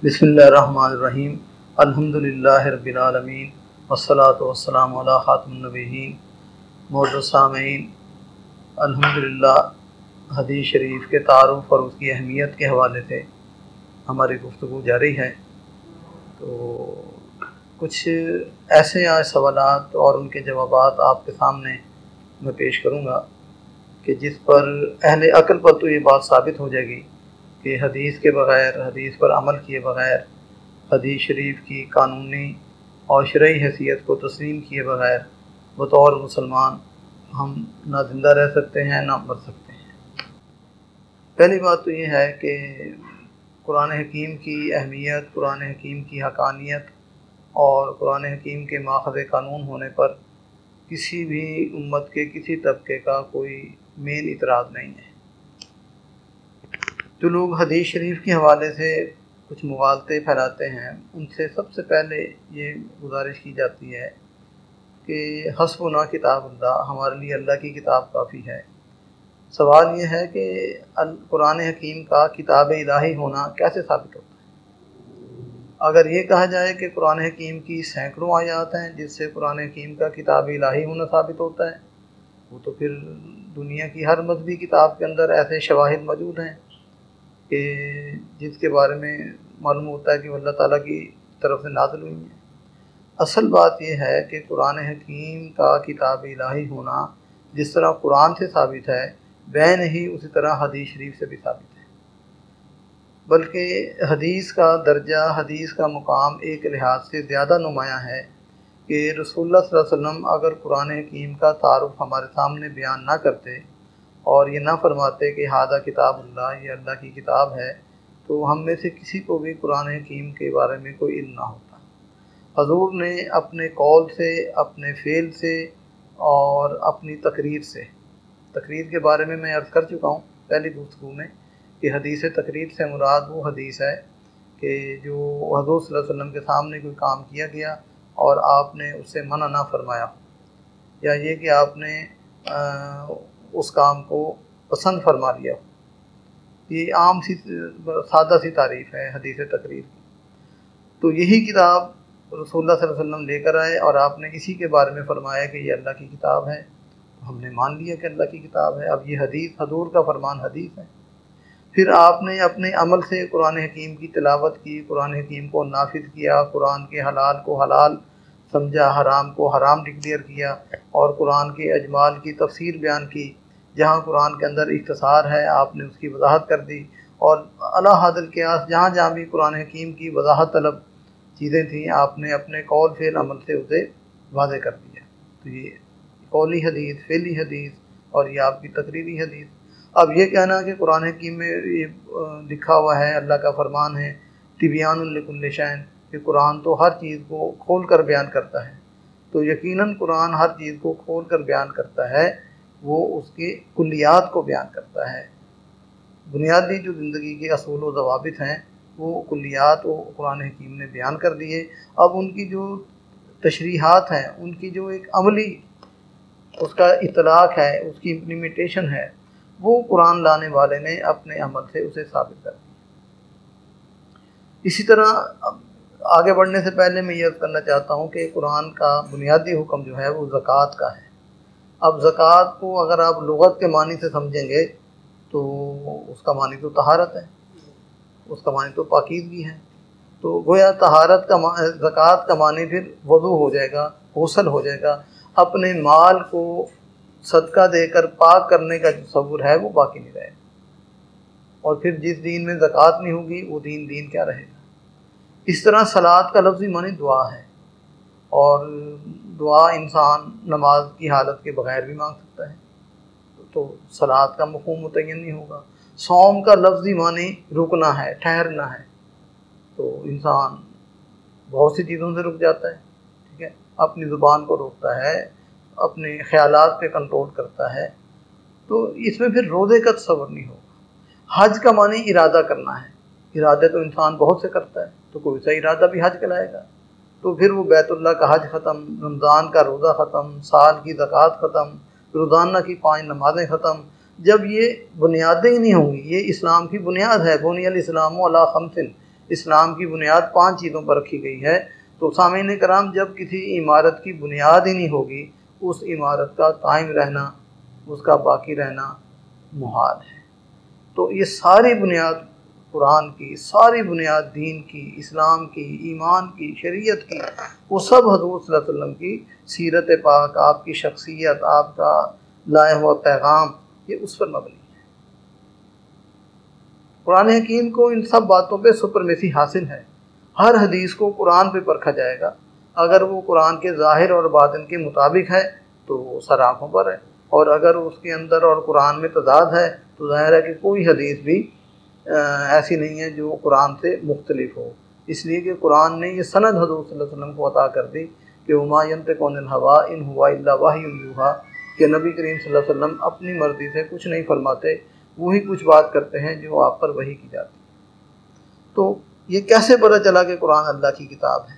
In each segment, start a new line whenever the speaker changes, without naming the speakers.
बिस्मिल्लाहिर्रहमानिर्रहीम। अल्हम्दुलिल्लाहि रब्बिल आलमीन वस्सलातु वस्सलामु अला खातिमुन नबिय्यीन। मोअज़्ज़ज़ सामीईन, अल्हम्दुलिल्लाह हदीस शरीफ के तारुफ़ और उसकी अहमियत के हवाले से हमारी गुफ्तगू जारी है। तो कुछ ऐसे आज सवालात और उनके जवाबात आपके सामने मैं पेश करूँगा कि जिस पर अहले अक़ल पर तो ये बात साबित हो जाएगी कि हदीस के बग़ैर, हदीस पर अमल किए बग़ैर, हदीस शरीफ की कानूनी और शरई हैसियत को तस्लीम किए बग़ैर बतौर मुसलमान हम ना ज़िंदा रह सकते हैं ना मर सकते हैं। पहली बात तो ये है कि कुरान हकीम की अहमियत, कुरान हकीम की हक़ानियत और कुरान हकीम के माख़ज़ कानून होने पर किसी भी उम्मत के किसी तबके का कोई मेन इतराज़ नहीं है। जो लोग हदीस शरीफ के हवाले से कुछ मुग़ालते फैलाते हैं, उनसे सबसे पहले ये गुजारिश की जाती है कि हस्बुना किताबुल्लाह, हमारे लिए अल्लाह की किताब काफ़ी है। सवाल ये है कि कुरान हकीम का किताब इलाही होना कैसे साबित होता है। अगर ये कहा जाए कि कुरान हकीम की सैकड़ों आयात हैं जिससे कुरान हकीम का किताब इलाही होना साबित होता है, वो तो फिर दुनिया की हर मज़हबी किताब के अंदर ऐसे शवाहिद मौजूद हैं कि जिसके बारे में मालूम होता है कि अल्लाह ताला की तरफ से नाज़िल हुई हैं। असल बात यह है कि कुरान हकीम का किताब इलाही होना जिस तरह कुरान से साबित है, वह नहीं उसी तरह हदीस शरीफ से भी साबित है। बल्कि हदीस का दर्जा, हदीस का मुकाम एक लिहाज से ज़्यादा नुमायाँ है कि रसूलुल्लाह सल्लल्लाहु अलैहि वसल्लम अगर कुरान हकीम का तारुफ़ हमारे सामने बयान ना करते और ये ना फरमाते कि हादा किताबुल्लाह, ये अल्लाह की किताब है, तो हम में से किसी को भी कुरान हकीम के बारे में कोई इल्म ना होता। हजूर ने अपने कौल से, अपने फ़ेल से और अपनी तकरीर से, तकरीर के बारे में मैं अर्ज़ कर चुका हूँ पहली गुफ्तगू में कि हदीस तकरीर से मुराद वो हदीस है कि जो हजूर सल्लल्लाहु अलैहि वसल्लम के सामने कोई काम किया गया और आपने उससे मना ना फरमाया, या ये कि आपने उस काम को पसंद फरमा लिया। ये आम सी सादा सी तारीफ़ है हदीस तकरीर की। तो यही किताब रसूलुल्लाह सल्लल्लाहु अलैहि वसल्लम लेकर आए और आपने इसी के बारे में फ़रमाया कि ये अल्लाह की किताब है, तो हमने मान लिया कि अल्लाह की किताब है। अब ये हदीस, हजूर का फरमान हदीस है। फिर आपने अपने अमल से कुरान हकीम की तिलावत की, कुरान हकीम को नाफिज़ किया, कुरान के हलाल को हलाल समझा, हराम को हराम डिक्लेयर किया और कुरान के अजमाल की तफसीर बयान की। जहाँ कुरान के अंदर इख्तिसार है आपने उसकी वजाहत कर दी, और अला हदल क़ियास जहाँ जहाँ भी कुरान हकीम की वजाहत तलब चीज़ें थीं आपने अपने कौल फ़ेल अमल से उसे वाज़े कर दिया। तो ये कौली हदीस, फ़ेली हदीस और ये आपकी तकरीरी हदीस। अब ये कहना कि कुरान हकीम में ये लिखा हुआ है, अल्लाह का फरमान है तिबियानुल लिकुल्लि शैइन, कि कुरान तो हर चीज़ को खोल कर बयान करता है, तो यकीनन कुरान हर चीज़ को खोल कर बयान करता है, वो उसके कुल्लियात को बयान करता है। बुनियादी जो ज़िंदगी के असूल व ज़वाबित हैं वो कुल्लियात वो कुरान हकीम ने बयान कर दिए। अब उनकी जो तशरीहात हैं, उनकी जो एक अमली उसका इतलाक़ है, उसकी इम्प्लीमेंटेशन है, वो कुरान लाने वाले ने अपने अमल से उसे साबित कर दिया। इसी तरह अब आगे बढ़ने से पहले मैं ये करना चाहता हूँ कि कुरान का बुनियादी हुक्म जो है वो ज़कात का है। अब ज़कात को अगर आप लुग़त के मानी से समझेंगे तो उसका मानी तो तहारत है, उसका मानी तो पाकीज़गी है। तो गोया तहारत का ज़कात का मानी फिर वज़ू हो जाएगा, गुस्ल हो जाएगा। अपने माल को सदका देकर पाक करने का जो तसव्वुर है वो बाकी नहीं रहेगा। और फिर जिस दीन में ज़कात नहीं होगी वो दीन क्या रहेगा। इस तरह सलात का लफ्ज़ी मानी दुआ है, और दुआ इंसान नमाज की हालत के बग़ैर भी मांग सकता है, तो सलात का मफ़हूम मुतय्यन नहीं होगा। सौम का लफ्ज़ी मानी रुकना है, ठहरना है, तो इंसान बहुत सी चीज़ों से रुक जाता है, ठीक है, अपनी ज़ुबान को रोकता है, अपने ख़यालात पे कंट्रोल करता है, तो इसमें फिर रोज़े का तसव्वुर नहीं होगा। हज का मानी इरादा करना है, इरादे तो इंसान बहुत से करता है, तो कोई सा इरादा भी हज कहलाएगा। तो फिर वो बैतुल्लाह का हज ख़त्म, रमज़ान का रोज़ा ख़त्म, साल की ज़कात ख़त्म, रोज़ाना की 5 नमाज़ें ख़त्म। जब ये बुनियादें ही नहीं होंगी, ये इस्लाम की बुनियाद है, बुनियल इस्लामु अला खम्सिन, इस्लाम की बुनियाद 5 चीज़ों पर रखी गई है। तो सामीन कराम, जब किसी इमारत की बुनियाद ही नहीं होगी, उस इमारत का कायम रहना, उसका बाकी रहना मुहाल है। तो ये सारी बुनियाद कुरान की, सारी बुनियाद दीन की, इस्लाम की, ईमान की, शरीयत की, वो सब हज़ूर सल्लल्लाहु अलैहि वसल्लम की सीरत पाक, आपकी शख्सियत, आपका लाया हुआ पैगाम, ये उस पर मबनी है। कुरान हकीम को इन सब बातों पे सुपरमेसी हासिल है। हर हदीस को कुरान पे परखा जाएगा। अगर वो कुरान के ज़ाहिर और बातिन के मुताबिक है तो वो सर आँखों पर है, और अगर उसके अंदर और कुरान में तज़ाद है तो ज़ाहिर है कि कोई हदीस भी ऐसी नहीं है जो कुरान से मुख्तलिफ हो। इसलिए कि कुरान ने ये सनद हज़रत सल्लल्लाहु अलैहि वसल्लम को अता कर दी कि हुमा यंतिक़ु अनिल हवा इन हुवा इल्ला वह्युन यूहा, कि नबी करीम सल्लल्लाहु अलैहि वसल्लम अपनी मर्ज़ी से कुछ नहीं फरमाते, वही कुछ बात करते हैं जो आप पर वही की जाती है। तो ये कैसे पता चला कि कुरान अल्लाह की किताब है?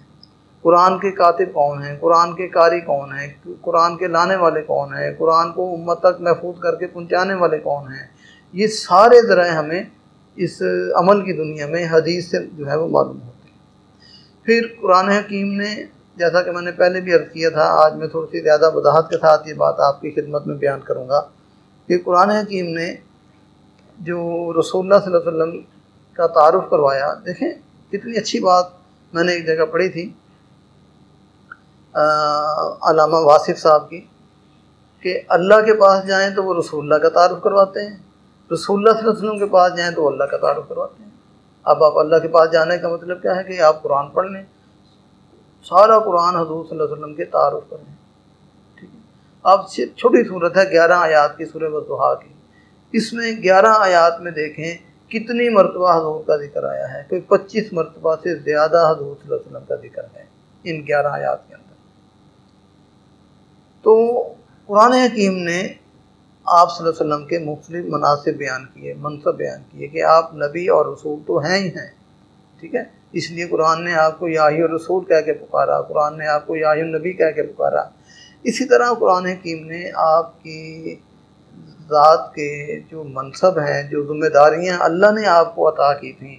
कुरान के कातिब कौन हैं, कुरान के कारी कौन हैं, कुरान के लाने वाले कौन हैं, कुरान को उम्मत तक महफूज करके पहुँचाने वाले कौन हैं, ये सारे ज़राए हमें इस अमल की दुनिया में हदीस से जो है वो मालूम होते हैं। फिर कुरान हकीम ने, जैसा कि मैंने पहले भी अर्ज़ किया था, आज मैं थोड़ी सी ज़्यादा वजाहत के साथ ये बात आपकी खिदमत में बयान करूँगा कि कुरान हकीम ने जो रसूलुल्लाह सल्लल्लाहु अलैहि वसल्लम का तारुफ़ करवाया। देखें कितनी अच्छी बात मैंने एक जगह पढ़ी थी अल्लामा वासिफ़ साहब की, कि अल्लाह के पास जाएं तो वो रसूलुल्लाह का तारुफ़ करवाते हैं, रसूलुल्लाह सल्लल्लाहु अलैहि वसल्लम के पास जाएं तो अल्लाह का तारुफ़ करवाते हैं। अब आप अल्लाह के पास जाने का मतलब क्या है कि आप कुरान पढ़ लें, सारा कुरान हज़ूर सल्लल्लाहु अलैहि वसल्लम के तारुफ़ कर लें। ठीक है। अब छोटी सूरत है 11 आयात की, सूरह वद्दुहा की। इसमें 11 आयात में देखें कितनी मरतबा हज़ूर का जिक्र आया है, कोई 25 मरतबा से ज़्यादा हज़ूर सल्लल्लाहु अलैहि वसल्लम का जिक्र है इन 11 आयात के अंदर। तो कुरान हकीम ने आप सल्लल्लाहु अलैहि वसल्लम के मुख्तलिफ मनासिब बयान किए, मनसब बयान किए कि आप नबी और रसूल तो हैं ही हैं। ठीक है, इसलिए कुरान ने आपको या अय्युहर रसूल कह के पुकारा, कुरान ने आपको या अय्युहन नबी कह के पुकारा। इसी तरह कुरान हकीम ने आपकी ज़ात के जो मनसब हैं, जो ज़िम्मेदारियाँ अल्लाह ने आपको अता की थी,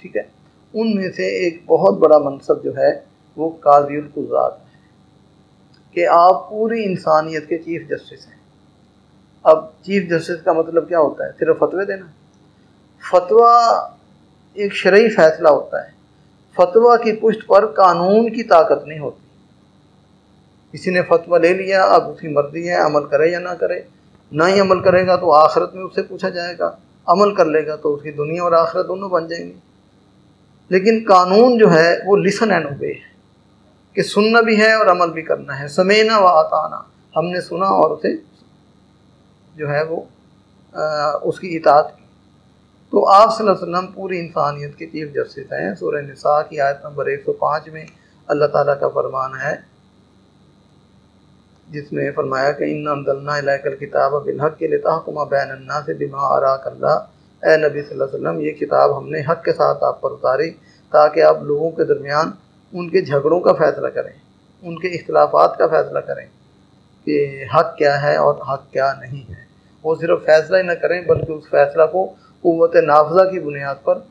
ठीक है, उनमें से एक बहुत बड़ा मनसब जो है वो काज़ीउल कुज़्ज़ात है, कि आप पूरी इंसानियत के चीफ़ जस्टिस हैं। अब चीफ़ जस्टिस का मतलब क्या होता है? सिर्फ फतवे देना? फतवा एक शरई फ़ैसला होता है। फतवा की पुष्ट पर कानून की ताकत नहीं होती। किसी ने फतवा ले लिया, अब उसकी मर्ज़ी है अमल करे या ना करे। ना ही अमल करेगा तो आखिरत में उससे पूछा जाएगा, अमल कर लेगा तो उसकी दुनिया और आखिरत दोनों बन जाएंगी। लेकिन कानून जो है वो लिसन एंड ओबे है, कि सुनना भी है और अमल भी करना है। समेना व आताना, हमने सुना और उसे जो है वो उसकी इताअत की। तो आप सल्लल्लाहु अलैहि वसल्लम पूरी इंसानियत के चीफ जस्टिस हैं। सूरह निसा की आयत नंबर 105 में अल्लाह ताला का फरमान है, जिसमें फरमाया कि इन्ना अंज़लना इलैकल किताब बिलहक़्क़ि लितहकुम बैनन नास बिमा अराकल्लाह। ए नबी सल्लल्लाहु अलैहि वसल्लम, ये किताब हमने हक़ के साथ आप पर उतारी ताकि आप लोगों के दरमियान उनके झगड़ों का फ़ैसला करें, उनके इख्तिलाफ़ात का फ़ैसला करें कि हक़ क्या है और हक़ क्या नहीं है। वो सिर्फ फ़ैसला ही न करें बल्कि उस फ़ैसला को क़ुव्वत नाफ़ज़ा की बुनियाद पर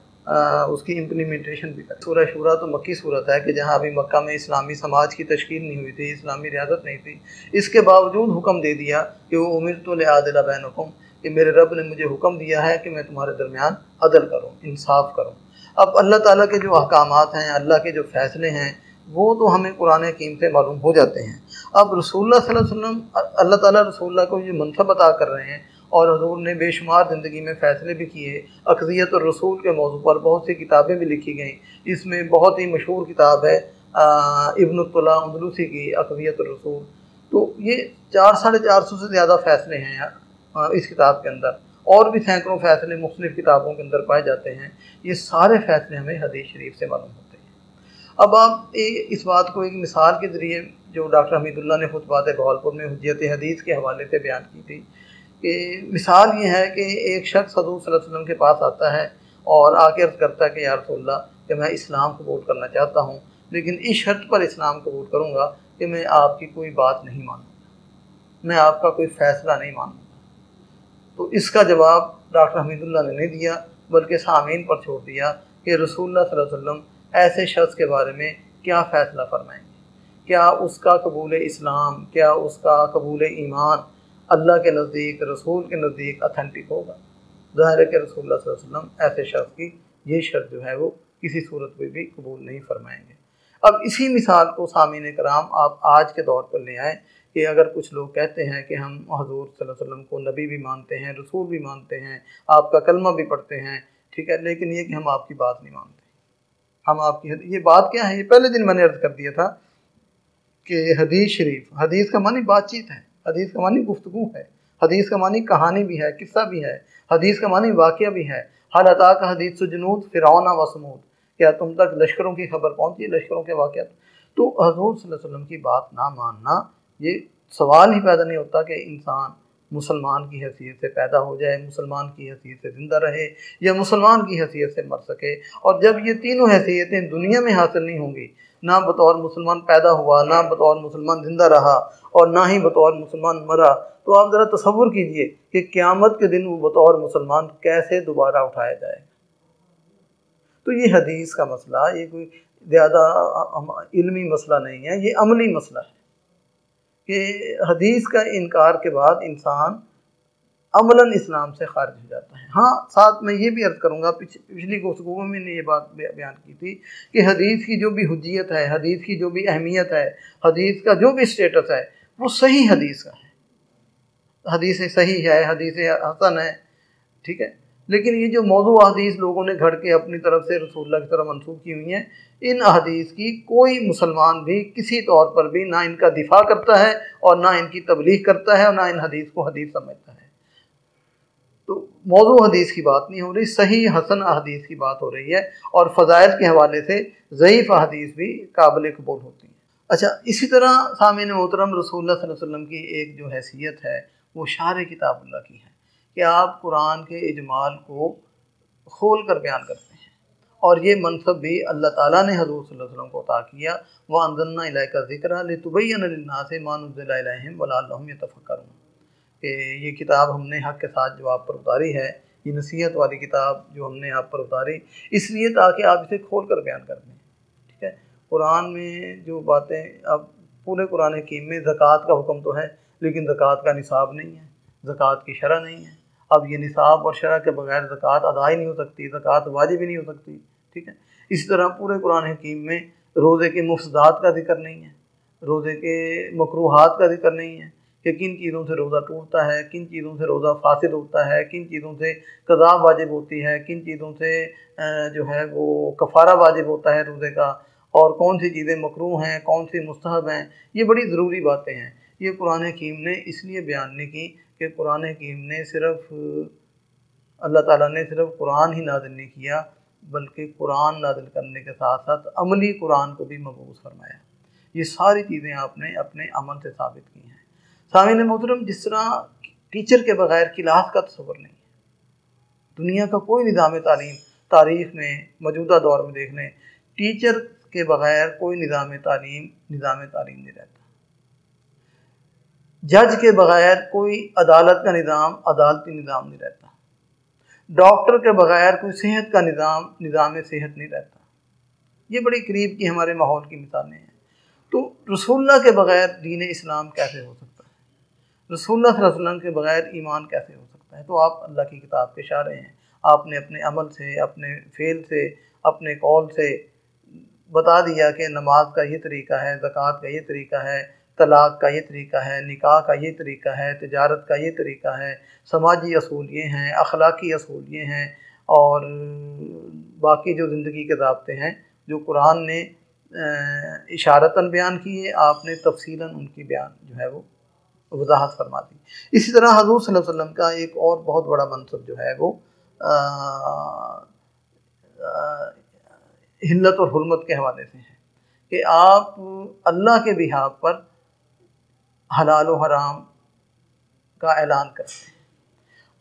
उसकी इम्प्लीमेंटेशन भी करें। सूरह शूरा तो मक्की सूरत है कि जहाँ अभी मक्का में इस्लामी समाज की तश्कील नहीं हुई थी, इस्लामी रियासत नहीं थी, इसके बावजूद हुक्म दे दिया कि वो उमिरतु लिअअदिला बैनकुम, कि मेरे रब ने मुझे हुक्म दिया है कि मैं तुम्हारे दरमियान अदल करूँ, इंसाफ करूँ। अब अल्लाह ताला के जो अहकामात हैं, अल्लाह के जो फ़ैसले हैं, वो तो हमें कुरान हकीम से मालूम हो जाते हैं। अब रसूलुल्लाह सल्लल्लाहु अलैहि वसल्लम, अल्लाह ताला रसूलुल्लाह को ये मनसब अता कर रहे हैं और हुज़ूर ने बेशुमार ज़िंदगी में फ़ैसले भी किए। अक़दियत और रसूल के मौज़ू पर बहुत सी किताबें भी लिखी गईं। इसमें बहुत ही मशहूर किताब है इब्न अत्तुला अंदलुसी की अक़दियत और रसूल। तो ये 400-450 से ज़्यादा फ़ैसले हैं इस किताब के अंदर, और भी सैकड़ों फ़ैसले मुख्तलिफ़ किताबों के अंदर पाए जाते हैं। ये सारे फ़ैसले हमें हदीस शरीफ से मालूम होते हैं। अब आप इस बात को एक मिसाल के ज़रिए, जो डॉक्टर हमीदुल्लाह ने खुतबात बहावलपुर में हुज्जत हदीस के हवाले से बयान की थी, कि मिसाल ये है कि एक शख्स हज़ूर सल्लल्लाहु अलैहि वसल्लम के पास आता है और आके अर्ज़ करता है कि या रसूलल्लाह, कि मैं इस्लाम कबूल करना चाहता हूँ, लेकिन इस शर्त पर इस्लाम कबूल करूँगा कि मैं आपकी कोई बात नहीं मानूँगा, मैं आपका कोई फ़ैसला नहीं मानूँगा। तो इसका जवाब डॉक्टर हमीदुल्लाह ने नहीं दिया, बल्कि सामीन पर छोड़ दिया कि रसूलुल्लाह सल्लल्लाहु अलैहि वसल्लम ऐसे शख्स के बारे में क्या फ़ैसला फरमाएंगे, क्या उसका कबूल इस्लाम, क्या उसका कबूल ईमान अल्लाह के नज़दीक, रसूल के नज़दीक अथेंटिक होगा। ज़ाहिर है कि रसूलुल्लाह सल्लल्लाहु अलैहि वसल्लम ऐसे शख्स की ये शर्त जो है वो किसी सूरत में भी कबूल नहीं फरमाएंगे। अब इसी मिसाल को सामीन कराम आप आज के दौर पर ले आएँ कि अगर कुछ लोग कहते हैं कि हम हुज़ूर सल्लल्लाहु अलैहि वसल्लम को नबी भी मानते हैं, रसूल भी मानते हैं, आपका कलमा भी पढ़ते हैं, ठीक है, लेकिन ये कि हम आपकी बात नहीं मानते, हम आपकी, ये बात क्या है? ये पहले दिन मैंने अर्ज़ कर दिया था कि हदीस शरीफ, हदीस का मानी बातचीत है, हदीस का मानी गुफ्तगू है, हदीस का मानी कहानी भी है, किस्सा भी है, हदीस का मानी वाक़या भी है। हल अता का हदीस जुनूद फ़िरौन व समूद, क्या तुम तक लश्करों की खबर पहुँची, लश्करों के वाक़यात। तो हुज़ूर सल्लल्लाहु अलैहि वसल्लम की बात ना मानना, ये सवाल ही पैदा नहीं होता कि इंसान मुसलमान की हैसियत से पैदा हो जाए, मुसलमान की हैसियत से ज़िंदा रहे या मुसलमान की हैसियत से मर सके। और जब ये तीनों हैसियतें दुनिया में हासिल नहीं होंगी, ना बतौर मुसलमान पैदा हुआ, ना बतौर मुसलमान ज़िंदा रहा और ना ही बतौर मुसलमान मरा, तो आप ज़रा तसव्वुर कीजिए कि क़यामत के दिन वो बतौर मुसलमान कैसे दोबारा उठाया जाएगा। तो ये हदीस का मसला, ये कोई ज़्यादा इल्मी मसला नहीं है, ये अमली मसला है कि हदीस का इनकार के बाद इंसान अमलन इस्लाम से खारिज हो जाता है। हाँ, साथ में ये भी अर्ज़ करूँगा, पिछली गुफ्तगू में मैंने ये बात बयान की थी कि हदीस की जो भी हुज्जियत है, हदीस की जो भी अहमियत है, हदीस का जो भी स्टेटस है, वो सही हदीस का है। हदीस सही है, हदीस हसन है, ठीक है। लेकिन ये जो मौजू हदीस लोगों ने घड़ के अपनी तरफ से रसूलुल्लाह की तरफ मंसूब की हुई हैं, इन हदीस की कोई मुसलमान भी किसी तौर पर भी ना इनका दिफा करता है और ना इनकी तबलीग करता है और ना इन हदीस को हदीस समझता है। तो मौजू हदीस की बात नहीं हो रही, सही हसन हदीस की बात हो रही है और फ़ज़ाइल के हवाले से ज़ईफ़ हदीस भी काबिल कबूल होती हैं। अच्छा, इसी तरह सामीन मोहतरम रसूलुल्लाह सल्लल्लाहु अलैहि वसल्लम की एक जो हैसियत है वो शार किताबुल्लाह की है कि आप कुरान के इजमाल को खोल कर बयान करते हैं और ये मनसब भी अल्लाह ताला ने हज़ूर सल्लल्लाहु अलैहि वसल्लम को अता किया। व अंज़लना इलैका ज़िक्रा लितुबय्यिना लिन्नासि मा नुज़्ज़िला इलैहिम व लअल्लहुम यतफ़क्करून, कि ये किताब हमने हक़ के साथ जो आप पर उतारी है, ये नसीहत वाली किताब जो हमने आप पर उतारी, इसलिए ताकि आप इसे खोल कर बयान कर दें, ठीक है। कुरान में जो बातें, अब पूरे कुरान हकीम में ज़कात का हुक्म तो है, लेकिन ज़कात का निसाब नहीं है, ज़कात की शरह नहीं है। अब ये निसाब और शरह के बगैर ज़कात अदा ही नहीं हो सकती, ज़कात वाजिब ही नहीं हो सकती, ठीक है। इसी तरह पूरे कुरान हकीम में रोज़े के मुफ़्सदात का जिक्र नहीं है, रोज़े के मकरूहात का जिक्र नहीं है कि किन चीज़ों से रोज़ा टूटता है, किन चीज़ों से रोज़ा फासिद होता है, किन चीज़ों से क़ज़ा वाजिब होती है, किन चीज़ों से जो है वो कफ़ारा वाजिब होता है रोज़े का, और कौन सी चीज़ें मकरूह हैं, कौन सी मुस्तहब हैं। ये बड़ी ज़रूरी बातें हैं। ये कुरान हकीम ने इसलिए बयान नहीं की कि कुरान हकीम ने सिर्फ़, अल्लाह ताला ने सिर्फ़ कुरान ही नाज़िल नहीं किया, बल्कि कुरान नाज़िल करने के साथ साथ अमली कुरान को भी मबूस फरमाया। ये सारी चीज़ें आपने अपने अमल से साबित की हैं। सामीन मोहतरम, जिस तरह टीचर के बग़ैर क्लास का तसव्वुर नहीं है, दुनिया का कोई निज़ाम तालीम तारीख़ में मौजूदा दौर में देख लें, टीचर के बग़ैर कोई निज़ाम तालीम नहीं रहता। जज के बग़ैर कोई अदालत का निज़ाम अदालती निज़ाम नहीं रहता। डॉक्टर के बग़ैर कोई सेहत का निज़ाम सेहत नहीं रहता। ये बड़ी करीब की हमारे माहौल की मिसालें हैं। तो रसूलुल्लाह के बग़ैर दीन इस्लाम कैसे हो सकता है, रसूलुल्लाह सल्लल्लाहु अलैहि वसल्लम के बग़ैर ईमान कैसे हो सकता है। तो आप अल्लाह की किताब के इशारे हैं, आपने अपने अमल से, अपने फ़ेल से, अपने कौल से बता दिया कि नमाज का ये तरीक़ा है, ज़कात का ये तरीक़ा है, तलाक़ का ये तरीक़ा है, निकाह का ये तरीक़ा है, तिजारत का ये तरीक़ा है, समाजी असूल ये हैं, अखलाकी असूल ये हैं, और बाकी जो ज़िंदगी के ज़ाब्ते हैं जो कुरान ने इशारतन बयान किए, आपने तफ़सीलन उनकी बयान जो है वो वज़ाहत फरमा दी। इसी तरह हज़ूर सल्लल्लाहु अलैहि वसल्लम का एक और बहुत बड़ा मनसब जो है वो हिल्लत और हुर्मत के हवाले से है कि आप अल्लाह के बिहाफ़ पर हलाल व हराम का ऐलान करते हैं।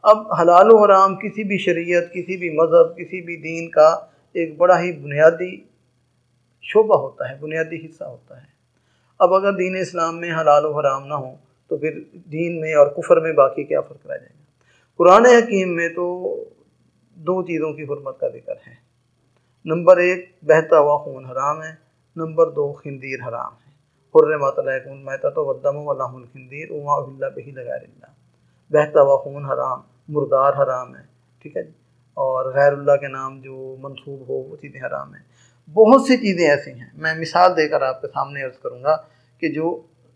अब हलाल व हराम किसी भी शरीयत, किसी भी मज़हब, किसी भी दीन का एक बड़ा ही बुनियादी शोबा होता है, बुनियादी हिस्सा होता है। अब अगर दीन इस्लाम में हलाल व हराम ना हो तो फिर दीन में और कुफर में बाकी क्या फ़र्क रह जाएगा। कुरान हकीम में तो दो चीज़ों की हुर्मत का जिक्र है, नंबर 1 बहता हुआ खून हराम है, नंबर 2 खिंदीर हराम है। हुर्रिमत अलैकुमुल मैततु वद्दमु व लहमुल खिंदीर वमा उहिल्ला बिही लिगैरिल्लाह। बहता हुआ खून हराम, मुर्दार हराम है, ठीक है जी। और गैरुल्लाह के नाम जो मंसूब हो वो चीज़ें हराम हैं। बहुत सी चीज़ें ऐसी हैं, मैं मिसाल देकर आपके सामने अर्ज़ करूँगा कि जो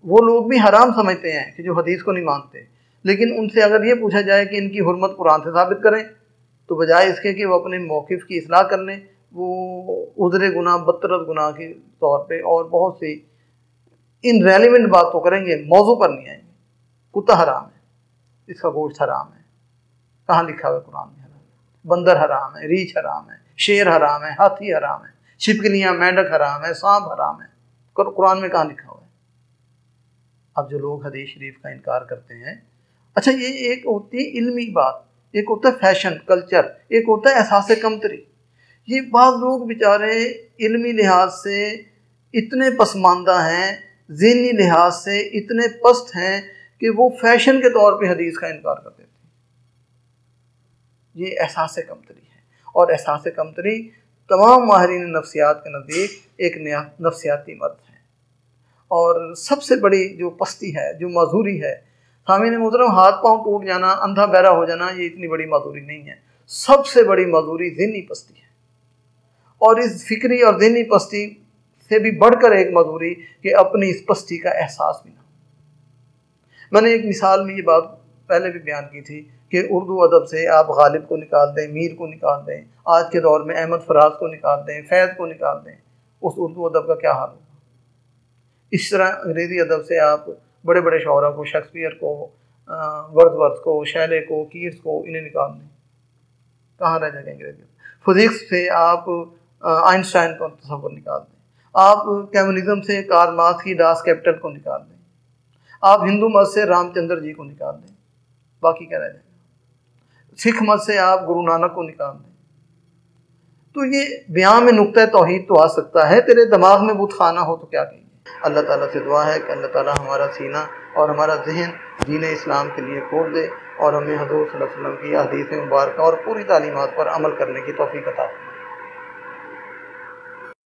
वो लोग भी हराम समझते हैं कि जो हदीस को नहीं मानते, लेकिन उनसे अगर ये पूछा जाए कि इनकी हुर्मत कुरान से साबित करें, तो बजाय इसके कि वो अपने मौक़िफ़ की इस्लाह कर लें, वो उज़्र गुनाह बदतरत गुनाह के तौर पे और बहुत सी इनरेलेवेंट बात तो करेंगे, मौजू पर नहीं आएंगे। कुत्ता हराम है, इसका गोश्त हराम है, कहाँ लिखा हुआ कुरान में? हराम। बंदर हराम है, रीछ हराम है, शेर हराम है, हाथी हराम है, छिपकलियाँ मेंढक हराम है, सांप हराम है, कुरान में कहाँ लिखा हुआ है? अब जो लोग हदीस शरीफ का इनकार करते हैं, अच्छा ये एक होती है इल्मी बात, एक होता है फैशन कल्चर, एक होता है एहसास कमतरी। ये बाज़ लोग बेचारे इल्मी लिहाज से इतने पसमानदा हैं, ज़हनी लिहाज से इतने पस्त हैं कि वो फैशन के तौर पे हदीस का इनकार कर देते हैं। ये एहसास कमतरी है, और एहसास कमतरी तमाम माहिरीन नफ्सियात के नज़दीक एक नफ्सियाती मर्द है। और सबसे बड़ी जो पस्ती है, जो माजूरी है, सामीन मोहतरम, हाथ पाँव टूट जाना, अंधा बहरा हो जाना, ये इतनी बड़ी माजूरी नहीं है। सबसे बड़ी माजूरी ज़हनी पस्ती है, और इस फिक्री और ज़हनी पस्ती से भी बढ़कर एक माजूरी कि अपनी इस पस्ती का एहसास भी ना। मैंने एक मिसाल में ये बात पहले भी बयान की थी कि उर्दू अदब से आप गालिब को निकाल दें, मीर को निकाल दें, आज के दौर में अहमद फराज को निकाल दें, फैज़ को निकाल दें, उस उर्दू अदब का क्या हाल होगा। इस तरह अंग्रेज़ी अदब से आप बड़े बड़े शौरा को, शेक्सपियर को, वर्ड्सवर्थ को, शैले को, कीट्स को, इन्हें निकाल दें, कहाँ रह जाएगा अंग्रेज़ी। फिज़िक्स से आप आइंस्टाइन को तस्वुर निकाल दें, आप कम्युनिज़म से कार्ल मार्क्स की डास कैपिटल को निकाल दें, आप हिंदू मत से रामचंद्र जी को निकाल दें, बाकी क्या रह जाएगा। सिख मत से आप गुरु नानक को निकाल दें, तो ये बयान में नुक्ता तौहीद तो आ सकता है, तेरे दिमाग में बुत खाना हो तो क्या कहेंगे। अल्लाह ताला से दुआ है कि अल्लाह ताला हमारा सीना और हमारा जहन दीन इस्लाम के लिए खोल दे और हमें हज़ूर सल्लल्लाहु अलैहि वसल्लम की हदीस मुबारक और पूरी तालीमात पर अमल करने की तौफीक अता फरमाए।